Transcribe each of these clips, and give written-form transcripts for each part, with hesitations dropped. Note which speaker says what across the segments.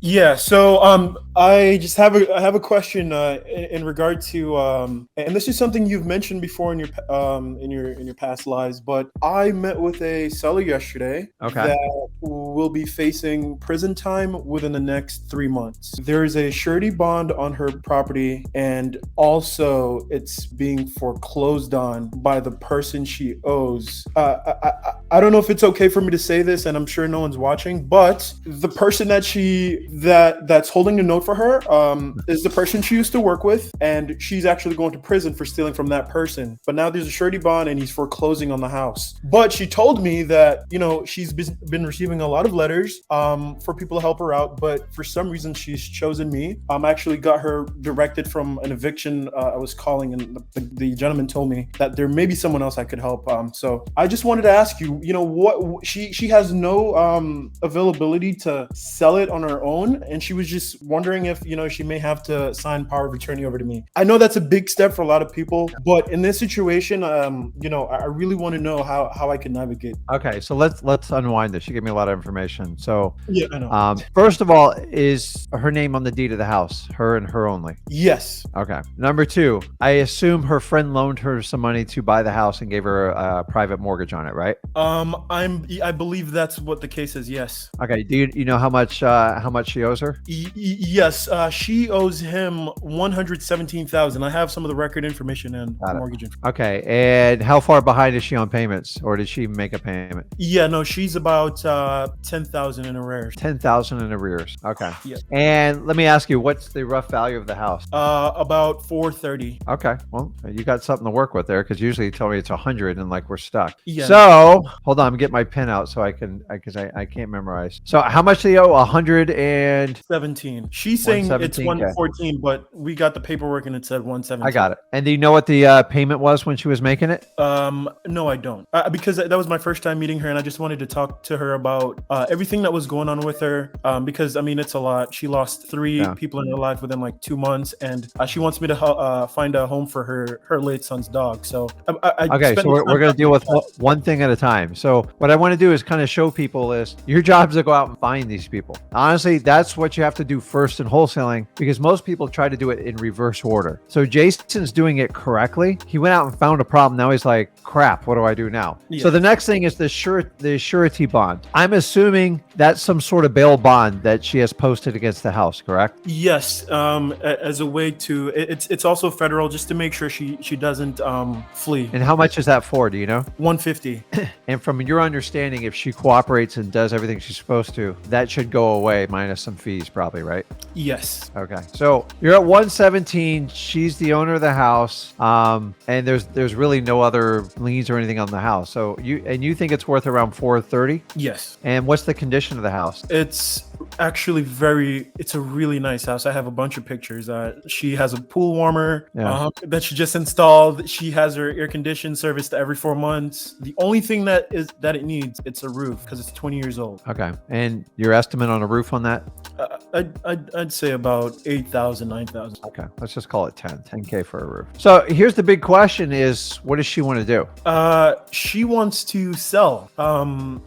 Speaker 1: Yeah, so I just have a question in regard to and this is something you've mentioned before in your in your past lives, but I met with a seller yesterday
Speaker 2: Okay.
Speaker 1: that will be facing prison time within the next 3 months. There is a surety bond on her property, and also it's being foreclosed on by the person she owes. I don't know if it's okay for me to say this, and I'm sure no one's watching, but the person that's holding the note for her is the person she used to work with, and she's actually going to prison for stealing from that person. But now there's a surety bond, and he's foreclosing on the house. But she told me that she's been receiving a lot of letters for people to help her out, but for some reason she's chosen me. I actually got her directed from an eviction. I was calling, and the gentleman told me that there may be someone else I could help. So I just wanted to ask you, what she has no availability to sell it on her own, and she was just wondering if she may have to sign power of attorney over to me. I know that's a big step for a lot of people, but in this situation, I really want to know how I can navigate.
Speaker 2: Okay, so let's unwind this. You gave me a lot of information. So,
Speaker 1: Yeah, I know.
Speaker 2: first of all, is her name on the deed of the house? Her and her only.
Speaker 1: Yes.
Speaker 2: Okay. Number two, I assume her friend loaned her some money to buy the house and gave her a private mortgage on it, right?
Speaker 1: I believe that's what the case is. Yes.
Speaker 2: Okay. Do you know how much she owes her?
Speaker 1: Yes. She owes him 117,000. I have some of the record information and
Speaker 2: Got it.
Speaker 1: mortgage information.
Speaker 2: Okay. And how far behind is she on payments, or did she make a payment?
Speaker 1: Yeah, no, she's about 10,000 in arrears.
Speaker 2: 10,000 in arrears. Okay.
Speaker 1: Yeah.
Speaker 2: And let me ask you, what's the rough value of the house?
Speaker 1: About 430.
Speaker 2: Okay. Well, you got something to work with there, because usually you tell me it's 100 and like we're stuck.
Speaker 1: Yeah.
Speaker 2: So hold on, I'm getting my pen out so I can, because I can't memorize. So how much do you owe? 100 and
Speaker 1: 17. She's saying it's
Speaker 2: 117K.
Speaker 1: 114, but we got the paperwork and it said 117.
Speaker 2: I got it. And do you know what the payment was when she was making it?
Speaker 1: No, I don't. Because that was my first time meeting her, and I just wanted to talk to her about everything that was going on with her. Because I mean, it's a lot. She lost three people in her life within like 2 months, and she wants me to find a home for her late son's dog. So
Speaker 2: okay, so we're going to deal with one thing at a time. So what I want to do is kind of show people is your job is to go out and find these people. Honestly, that's what you have to do first in wholesaling, because most people try to do it in reverse order. So Jason's doing it correctly. He went out and found a problem. Now he's like, crap, what do I do now? Yeah. So the next thing is the surety bond. I'm assuming that's some sort of bail bond that she has posted against the house, correct?
Speaker 1: Yes. As a way to, it's also federal, just to make sure she doesn't flee.
Speaker 2: And how much is that for? Do you know?
Speaker 1: 150.
Speaker 2: And from your understanding, if she cooperates and does everything she's supposed to, that should go away minus some fees, probably, right?
Speaker 1: Yes.
Speaker 2: Okay. So you're at 117. She's the owner of the house, and there's really no other liens or anything on the house. So you think it's worth around 430?
Speaker 1: Yes.
Speaker 2: And what's the condition of the house?
Speaker 1: It's actually it's a really nice house. I have a bunch of pictures. She has a pool warmer that she just installed. She has her air conditioning serviced every 4 months. The only thing that it needs, it's a roof, because it's 20 years old.
Speaker 2: Okay. And your estimate on a roof on that?
Speaker 1: I'd say about 8,000, 9,000.
Speaker 2: Okay. Let's just call it 10K for a roof. So here's the big question is, what does she want to do?
Speaker 1: She wants to sell.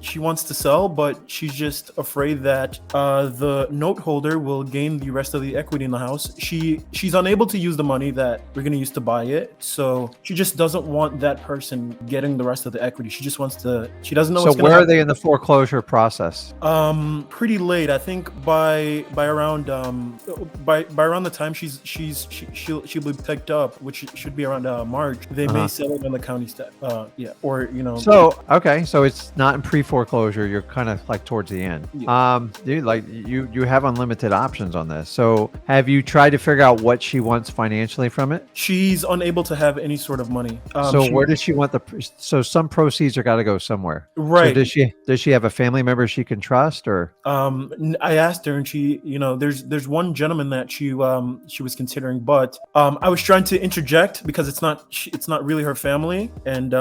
Speaker 1: She wants to sell, but she's just afraid that the note holder will gain the rest of the equity in the house. She's unable to use the money that we're going to use to buy it. So she just doesn't want that person getting the rest of the equity. She just wants to, she doesn't know what's going to happen.
Speaker 2: So where are they in the foreclosure process?
Speaker 1: Pretty late. I think by around the time she'll be picked up, which should be around March. They may sell it on the county step. Or
Speaker 2: So okay, so it's not in pre-foreclosure. You're kind of like towards the end. Yeah. Dude, like you have unlimited options on this. So have you tried to figure out what she wants financially from it?
Speaker 1: She's unable to have any sort of money.
Speaker 2: So where does she want so some proceeds are got to go somewhere,
Speaker 1: right?
Speaker 2: So does she have a family member she can trust, or?
Speaker 1: I asked her, and she, there's one gentleman that she was considering, but I was trying to interject because it's not really her family, and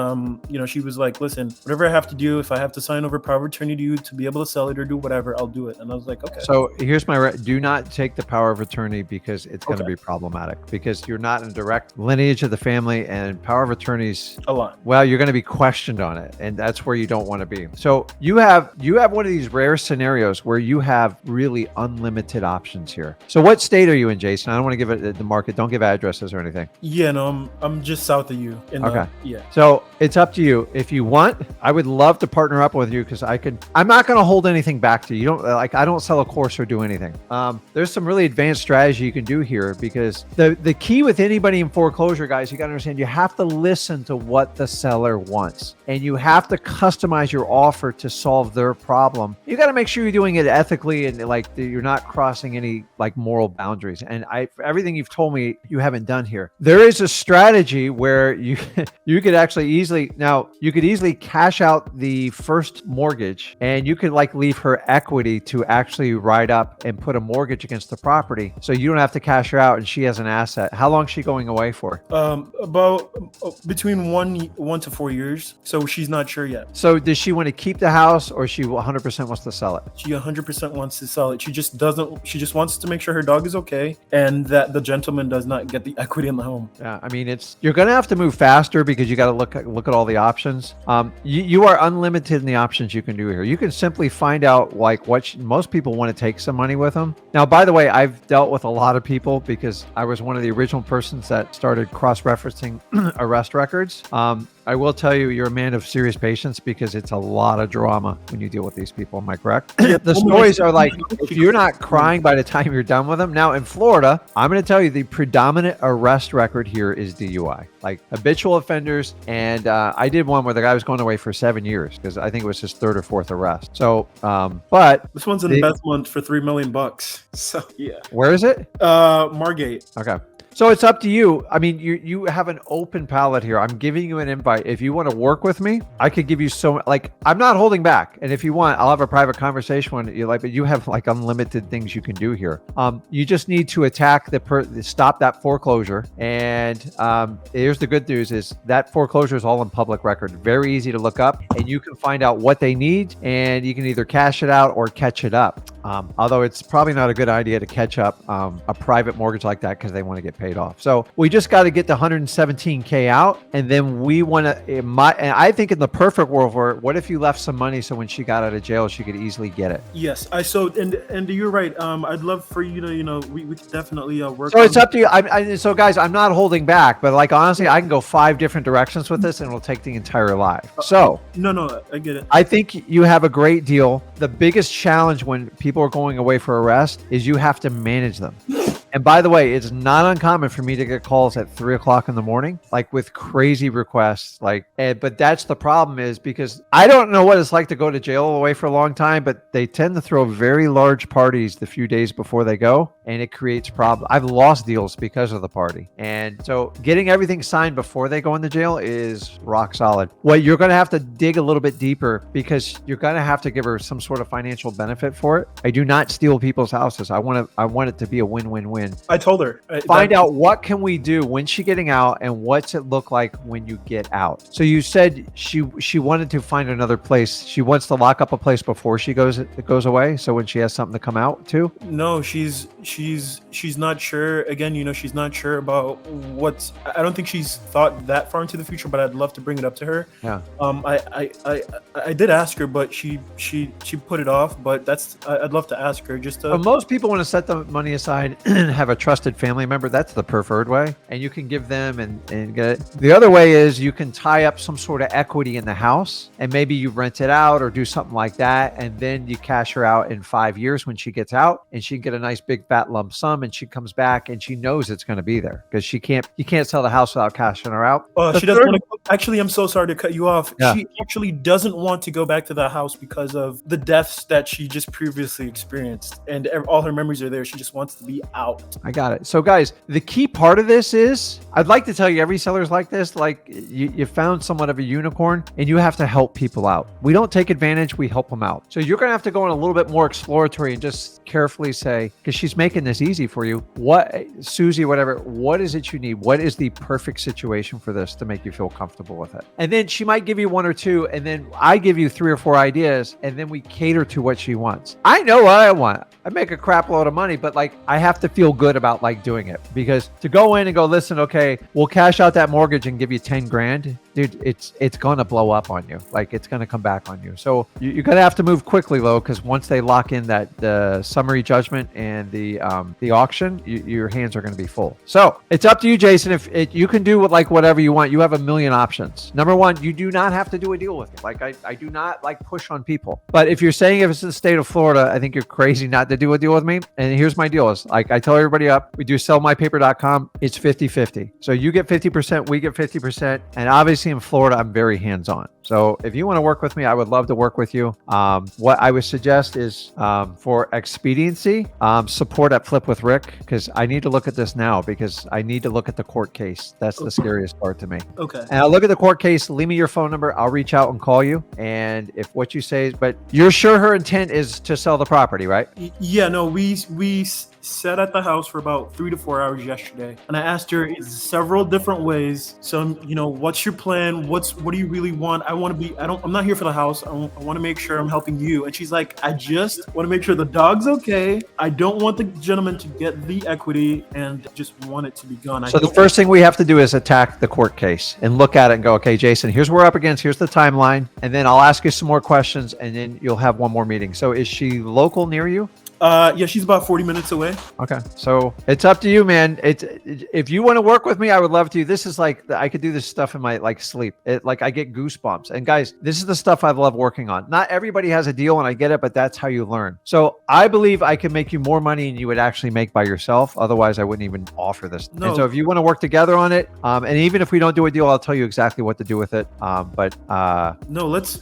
Speaker 1: she was like, listen, whatever I have to do, if I have to sign over power of attorney to you to be able to sell it or do whatever, I'll do it. And I was like, okay.
Speaker 2: So here's do not take the power of attorney, because it's going to be problematic, because you're not in direct lineage of the family, and power of attorneys
Speaker 1: a lot.
Speaker 2: Well, you're going to be questioned on it, and that's where you don't want to be. So you have one of these rare scenarios where you have really unlimited unlimited options here. So what state are you in, Jason? I don't want to give it the market. Don't give addresses or anything.
Speaker 1: Yeah, no, I'm just south of you.
Speaker 2: Okay.
Speaker 1: Yeah.
Speaker 2: So it's up to you. If you want, I would love to partner up with you because I'm not going to hold anything back to you. You don't like, I don't sell a course or do anything. There's some really advanced strategy you can do here because the key with anybody in foreclosure, guys, you got to understand, you have to listen to what the seller wants and you have to customize your offer to solve their problem. You got to make sure you're doing it ethically and like you're not crossing any like moral boundaries. And everything you've told me, you haven't done here. There is a strategy where you could actually easily cash out the first mortgage and you could like leave her equity to actually write up and put a mortgage against the property. So you don't have to cash her out and she has an asset. How long is she going away for?
Speaker 1: About between 1 to 4 years. So she's not sure yet.
Speaker 2: So does she want to keep the house or she 100% wants to sell it?
Speaker 1: She 100% wants to sell it. She just wants to make sure her dog is okay and that the gentleman does not get the equity in the home.
Speaker 2: Yeah, I mean, you're going to have to move faster because you got to look at all the options. You are unlimited in the options you can do here. You can simply find out like most people want to take some money with them. Now, by the way, I've dealt with a lot of people because I was one of the original persons that started cross-referencing arrest records. I will tell you, you're a man of serious patience because it's a lot of drama when you deal with these people. Am I correct? The stories are like, if you're not crying by the time you're done with them. Now in Florida, I'm going to tell you the predominant arrest record here is DUI, like habitual offenders. And I did one where the guy was going away for 7 years because I think it was his third or fourth arrest. So, but
Speaker 1: this one's an investment for $3 million. So yeah.
Speaker 2: Where is it?
Speaker 1: Margate.
Speaker 2: Okay. So it's up to you. I mean, you have an open palette here. I'm giving you an invite. If you want to work with me, I could give you I'm not holding back. And if you want, I'll have a private conversation when you like, but you have like unlimited things you can do here. You just need to attack stop that foreclosure. And here's the good news is that foreclosure is all in public record. Very easy to look up and you can find out what they need and you can either cash it out or catch it up. Although it's probably not a good idea to catch up a private mortgage like that because they want to get paid off. So we just got to get the 117K out, and then we want to. And I think in the perfect world, what if you left some money so when she got out of jail, she could easily get it?
Speaker 1: Yes, and you're right. I'd love for you to we could definitely work.
Speaker 2: So it's up to you. So guys, I'm not holding back, but like honestly, I can go 5 different directions with this, and it'll take the entire life. So
Speaker 1: no, I get it.
Speaker 2: I think you have a great deal. The biggest challenge when people are going away for arrest is you have to manage them. And by the way, it's not uncommon for me to get calls at 3 o'clock in the morning, like with crazy requests. But that's the problem is because I don't know what it's like to go to jail away for a long time, but they tend to throw very large parties the few days before they go, and it creates problems. I've lost deals because of the party. And so getting everything signed before they go into jail is rock solid. Well, you're going to have to dig a little bit deeper because you're going to have to give her some sort of financial benefit for it. I do not steal people's houses. I want it to be a win-win-win.
Speaker 1: I told her.
Speaker 2: Find out what can we do when she's getting out and what's it look like when you get out. So you said she wanted to find another place. She wants to lock up a place before she goes away. So when she has something to come out to.
Speaker 1: No, she's not sure. Again, she's not sure about I don't think she's thought that far into the future, but I'd love to bring it up to her.
Speaker 2: Yeah.
Speaker 1: I did ask her, but she put it off. But I'd love to ask her just to.
Speaker 2: Well, most people want to set the money aside and have a trusted family member. That's the preferred way, and you can give them and get it. The other way is you can tie up some sort of equity in the house and maybe you rent it out or do something like that, and then you cash her out in 5 years when she gets out, and she can get a nice big fat lump sum, and she comes back and she knows it's going to be there because you can't sell the house without cashing her out.
Speaker 1: She doesn't want to. Actually, I'm so sorry to cut you off.
Speaker 2: Yeah.
Speaker 1: She actually doesn't want to go back to the house because of the deaths that she just previously experienced, and all her memories are there. She just wants to be out.
Speaker 2: I got it. So guys, the key part of this is, I'd like to tell you every seller's like this, like you found somewhat of a unicorn and you have to help people out. We don't take advantage, we help them out. So you're going to have to go in a little bit more exploratory and just carefully say, because she's making this easy for you, Susie, whatever, what is it you need? What is the perfect situation for this to make you feel comfortable with it? And then she might give you 1 or 2, and then I give you 3 or 4 ideas, and then we cater to what she wants. I know what I want. I make a crap load of money, but like I have to feel good about like doing it, because to go in and go, listen, okay, we'll cash out that mortgage and give you 10 grand. dude, it's gonna blow up on you. Like it's gonna come back on you. So you're gonna have to move quickly, though, because once they lock in that the summary judgment and the auction, your hands are gonna be full. So it's up to you, Jason. If you can do like whatever you want, you have a million options. Number one, you do not have to do a deal with me. Like I do not like push on people. But if you're saying if it's the state of Florida, I think you're crazy not to do a deal with me. And here's my deal: is like I tell everybody up, we do sellmypaper.com. It's 50-50. So you get 50%, we get 50%, and obviously in Florida, I'm very hands-on. So if you want to work with me, I would love to work with you. What I would suggest is for expediency, support at Flip with Rick, because I need to look at this now because I need to look at the court case. That's the scariest part to me.
Speaker 1: Okay.
Speaker 2: And I'll look at the court case. Leave me your phone number. I'll reach out and call you. And if what you say is, but you're sure her intent is to sell the property, right?
Speaker 1: Yeah, no, we sat at the house for about 3 to 4 hours yesterday, and I asked her several different ways. So, what's your plan? What do you really want? I'm not here for the house. I want to make sure I'm helping you. And she's like, I just want to make sure the dog's okay. I don't want the gentleman to get the equity and just want it to be gone.
Speaker 2: So the first thing we have to do is attack the court case and look at it and go, okay, Jason, here's what we're up against. Here's the timeline. And then I'll ask you some more questions and then you'll have one more meeting. So is she local near you?
Speaker 1: Yeah, she's about 40 minutes away.
Speaker 2: Okay. So it's up to you, man. If you want to work with me, I would love to. This is like, I could do this stuff in my sleep. I get goosebumps. And guys, this is the stuff I love working on. Not everybody has a deal and I get it, but that's how you learn. So I believe I can make you more money than you would actually make by yourself. Otherwise I wouldn't even offer this. No. And so if you want to work together on it, and even if we don't do a deal, I'll tell you exactly what to do with it.
Speaker 1: No, let's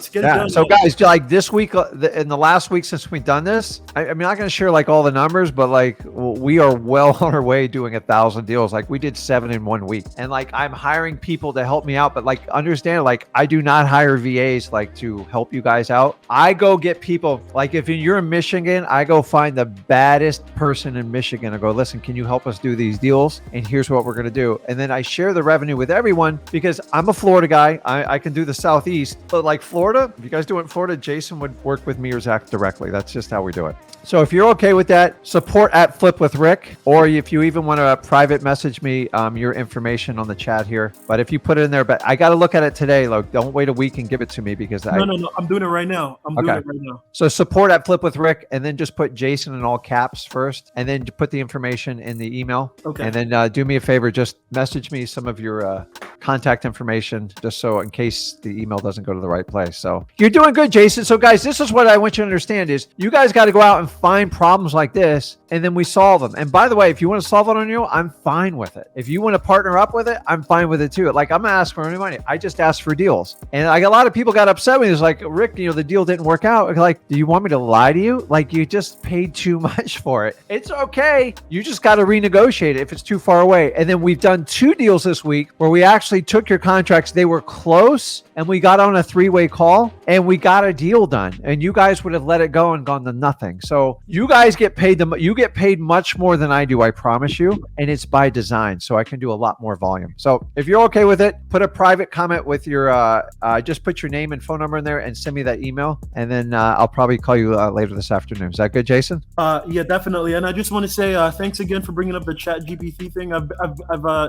Speaker 1: get it done.
Speaker 2: So guys, like this week, in the last week since we've done this, I'm not going to share like all the numbers, but like we are well on our way doing 1,000 deals. Like we did 7 in 1 week, and like I'm hiring people to help me out. But like understand, like I do not hire VAs like to help you guys out. I go get people. Like if you're in Michigan, I go find the baddest person in Michigan. I go, listen, can you help us do these deals? And here's what we're going to do. And then I share the revenue with everyone because I'm a Florida guy. I can do the Southeast, but like Florida, if you guys do it in Florida, Jason would work with me or Zach directly. That's just how we do it. So if you're okay with that, support at Flip with Rick, or if you even want to private message me your information on the chat here. But if you put it in there, but I got to look at it today. Like, don't wait a week and give it to me because
Speaker 1: No, I'm doing it right now. I'm doing it right now.
Speaker 2: So support at Flip with Rick, and then just put Jason in all caps first, and then put the information in the email.
Speaker 1: Okay.
Speaker 2: And then do me a favor, just message me some of your contact information, just so in case the email doesn't go to the right place. So you're doing good, Jason. So guys, this is what I want you to understand is you guys got to go out and find problems like this, and then we solve them. And by the way, if you want to solve it on your own, I'm fine with it. If you want to partner up with it, I'm fine with it too. Like I'm not asking for any money. I just ask for deals. And like a lot of people got upset with me. It's like, Rick, the deal didn't work out. Like, do you want me to lie to you? Like you just paid too much for it. It's okay. You just got to renegotiate it if it's too far away. And then we've done 2 deals this week where we actually took your contracts. They were close and we got on a 3-way call and we got a deal done. And you guys would have let it go and gone to nothing. So you guys get paid you get paid much more than I do, I promise you. And it's by design. So I can do a lot more volume. So if you're okay with it, put a private comment with your, just put your name and phone number in there and send me that email. And then I'll probably call you later this afternoon. Is that good, Jason?
Speaker 1: Yeah, definitely. And I just want to say thanks again for bringing up the Chat GPT thing. I've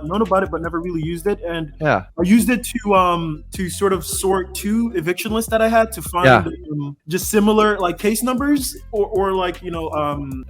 Speaker 1: known about it, but never really used it. And
Speaker 2: yeah,
Speaker 1: I used it to sort of sort 2 eviction lists that I had to find just similar like case numbers or like, code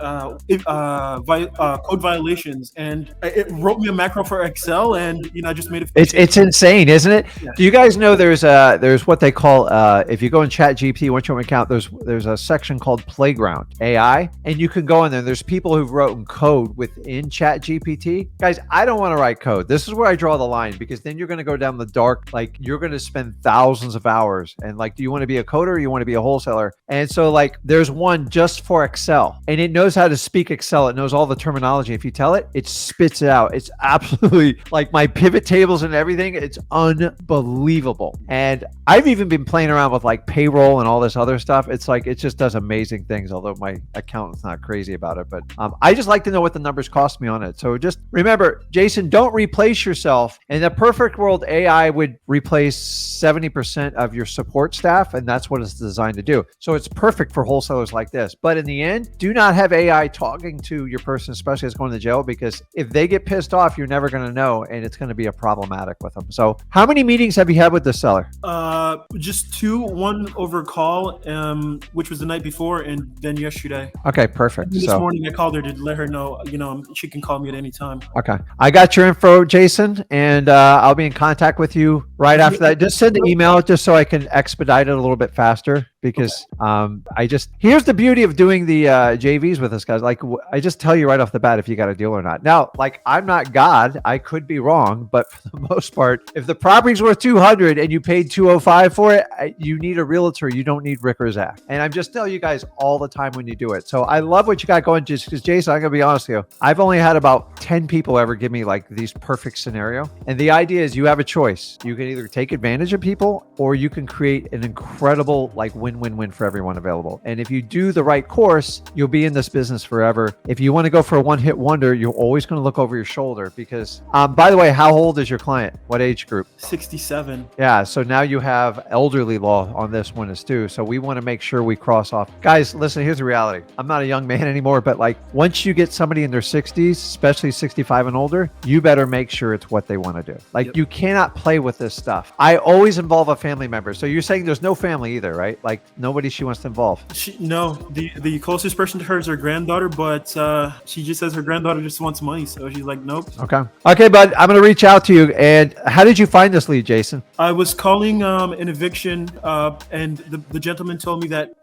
Speaker 1: violations. And it wrote me a macro for Excel, and I just made it.
Speaker 2: It's insane, isn't it?
Speaker 1: Yeah.
Speaker 2: Do you guys know there's what they call if you go in Chat GPT, once you account, there's a section called Playground AI, and you can go in there. There's people who've written code within Chat GPT. Guys, I don't want to write code. This is where I draw the line, because then you're going to go down the dark. Like you're going to spend thousands of hours. And like, do you want to be a coder or you want to be a wholesaler? And so like, there's one just for Excel, and it knows how to speak Excel. It knows all the terminology. If you tell it, it spits it out. It's absolutely like my pivot tables and everything. It's unbelievable. And I've even been playing around with like payroll and all this other stuff. It's like, it just does amazing things. Although my accountant's not crazy about it, but I just like to know what the numbers cost me on it. So just remember, Jason, don't replace yourself. In the perfect world, AI would replace 70% of your support staff. staff, and that's what it's designed to do. So it's perfect for wholesalers like this. But in the end, do not have AI talking to your person, especially as going to jail, because if they get pissed off, you're never going to know, and it's going to be a problematic with them. So how many meetings have you had with the seller?
Speaker 1: Just two, one over call, which was the night before, and then yesterday.
Speaker 2: Okay, perfect.
Speaker 1: This morning I called her to let her know, she can call me at any time.
Speaker 2: Okay. I got your info, Jason, and I'll be in contact with you right after that. Just send an email just so I can expedite it a little bit faster, because here's the beauty of doing the JVs with us, guys. Like, I just tell you right off the bat if you got a deal or not. Now, like, I'm not God. I could be wrong, but for the most part, if the property's worth 200 and you paid 205 for it, you need a realtor. You don't need Rick or Zach. And I'm just telling you guys all the time when you do it. So I love what you got going, just because, Jason, I'm going to be honest with you. I've only had about 10 people ever give me like these perfect scenario. And the idea is you have a choice. You can either take advantage of people, or you can create an incredible like win-win-win for everyone available. And if you do the right course, you'll be in this business forever. If you want to go for a one-hit wonder, you're always going to look over your shoulder, because by the way, how old is your client? What age group?
Speaker 1: 67.
Speaker 2: Yeah. So now you have elderly law on this one as too. So we want to make sure we cross off. Guys, listen, here's the reality. I'm not a young man anymore, but like once you get somebody in their 60s, especially 65 and older, you better make sure it's what they want to do. Like, you cannot play with this stuff. I always involve a family member. So you're saying there's no family either, right? Like nobody she wants to involve.
Speaker 1: No, the closest person to her is her granddaughter, but she just says her granddaughter just wants money. So she's like, nope.
Speaker 2: Okay, bud, I'm going to reach out to you. And how did you find this lead, Jason?
Speaker 1: I was calling an eviction, and the gentleman told me that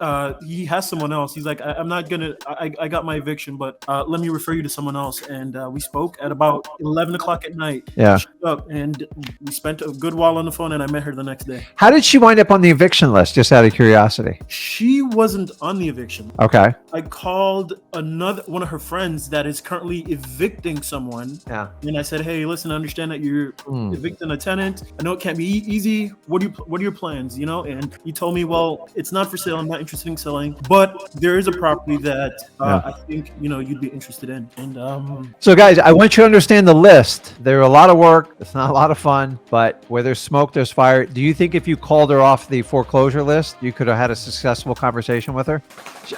Speaker 1: he has someone else. He's like, I'm not gonna. I got my eviction, but let me refer you to someone else. And we spoke at about 11 o'clock at night.
Speaker 2: Yeah.
Speaker 1: She showed up, and we spent a good while on the phone, and I met her the next day.
Speaker 2: How did she wind up on the eviction list? Just out of curiosity.
Speaker 1: She wasn't on the eviction.
Speaker 2: Okay.
Speaker 1: I called one of her friends that is currently evicting someone.
Speaker 2: Yeah.
Speaker 1: And I said, hey, listen, I understand that you're evicting a tenant. I know it can't be easy. What are your plans? And he told me, well, it's not for sale. I'm not interested in selling, but there is a property that I think you'd be interested in. And
Speaker 2: so guys, I want you to understand the list. There's a lot of work. It's not a lot of fun, but where there's smoke, there's fire. Do you think if you called her off the foreclosure list, you could have had a successful conversation with her?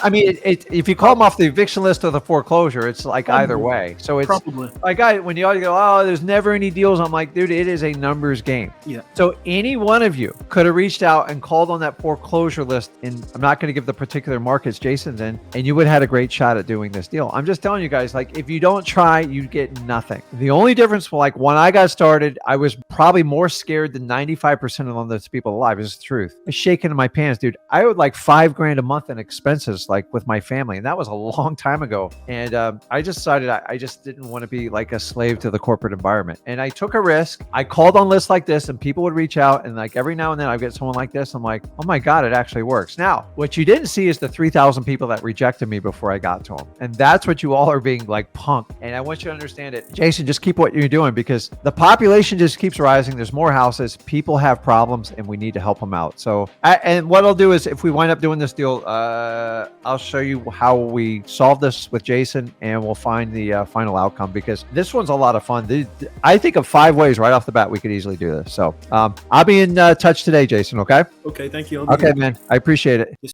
Speaker 2: I mean, if you call them off the eviction list or the foreclosure, it's like either way. So it's
Speaker 1: probably
Speaker 2: like, when you all go, oh, there's never any deals. I'm like, dude, it is a numbers game.
Speaker 1: Yeah.
Speaker 2: So any one of you could have reached out and called on that foreclosure list. And I'm not going to give the particular markets Jason's in, and you would have had a great shot at doing this deal. I'm just telling you guys, like, if you don't try, you get nothing. The only difference, like when I got started, I was probably more scared than 95% of those people alive. Is the truth. I was shaking in my pants, dude. I owed like $5,000 a month in expenses, like with my family, and that was a long time ago. And I just decided I just didn't want to be like a slave to the corporate environment. And I took a risk. I called on lists like this, and people would reach out, and like every now and then I get someone like this. I'm like, oh my God, it actually works. Now, what you didn't see is the 3,000 people that rejected me before I got to them. And that's what you all are being like punked. And I want you to understand it. Jason, just keep what you're doing, because the population just keeps rising. There's more houses. People have problems, and we need to help them out. So, and what I'll do is if we wind up doing this deal, I'll show you how we solve this with Jason, and we'll find the final outcome, because this one's a lot of fun. I think of 5 ways right off the bat we could easily do this. So I'll be in touch today, Jason. Okay.
Speaker 1: Okay. Thank you.
Speaker 2: Okay, man. I appreciate it.